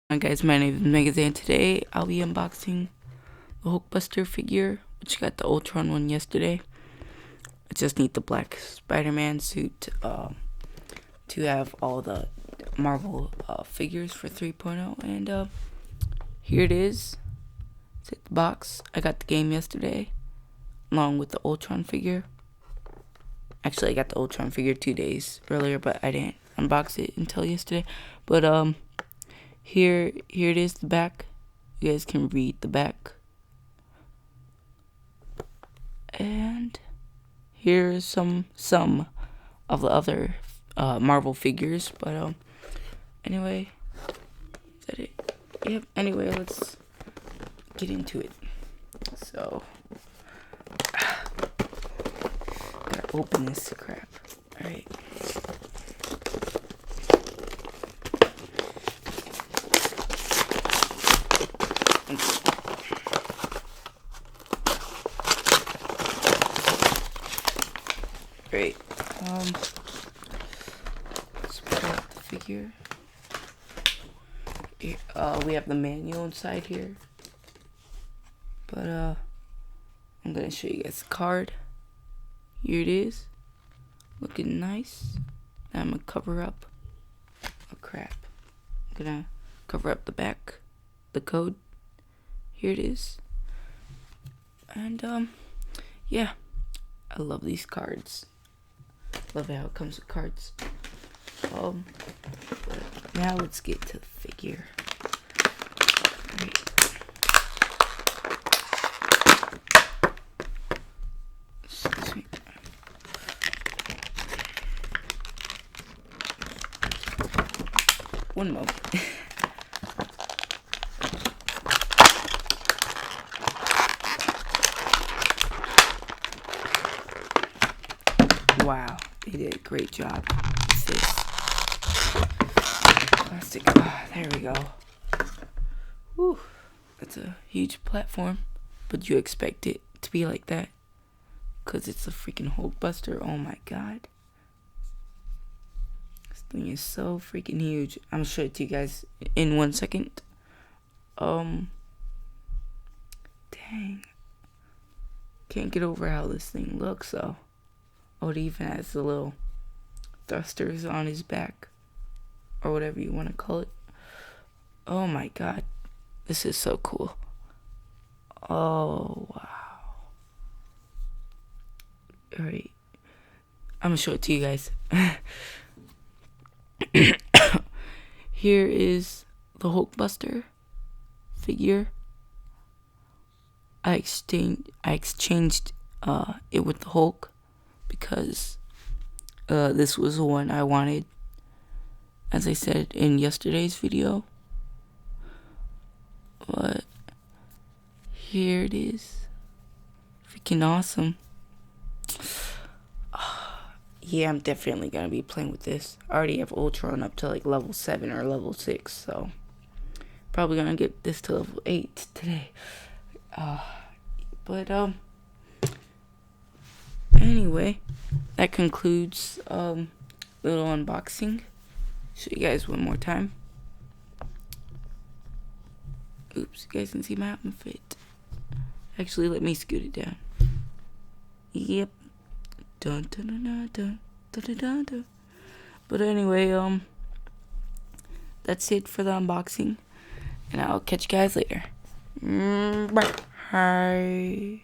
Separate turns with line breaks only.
Hi guys, my name is MEGAZAY, and today I'll be unboxing the Hulkbuster figure, which got the Ultron one yesterday. I just need the black Spider-Man suit to have all the Marvel figures for 3.0, and here it is. It's in the box. I got the game yesterday, along with the Ultron figure. Actually, I got the Ultron figure 2 days earlier, but I didn't unbox it until yesterday. But Here it is, the back. You guys can read the back. And here's some of the other Marvel figures. But anyway, is that it? Yep. Anyway, let's get into it. So, gotta open this crap. All right. Great. Let's put out the figure. Here, we have the manual inside here. But I'm gonna show you guys the card. Here it is. Looking nice. Now I'm gonna cover up. Oh crap. I'm gonna cover up the back. The code. Here it is. And yeah. I love these cards. Love how it comes with cards. But now let's get to the figure. Right. Excuse me. One moment. Wow, they did a great job with this plastic. There we go. Whew, that's a huge platform, but you expect it to be like that because it's a freaking Hulkbuster. Oh my god, this thing is so freaking huge. I'm gonna show it to you guys in 1 second. Dang, can't get over how this thing looks though. Oh, it even has the little thrusters on his back, or whatever you want to call it. Oh my god, this is so cool. Oh wow. Alright, I'm gonna show it to you guys. Here is the Hulkbuster figure. I exchanged it with the Hulk because this was the one I wanted, as I said in yesterday's video. But here it is. Freaking awesome. Yeah, I'm definitely gonna be playing with this. I already have Ultron up to like level 7 or level 6, so probably gonna get this to level 8 today. But anyway, that concludes little unboxing. Show you guys one more time. Oops, you guys can see my outfit. Actually, let me scoot it down. Yep. Dun dun dun dun dun dun dun dun. But anyway, that's it for the unboxing, and I'll catch you guys later. Bye.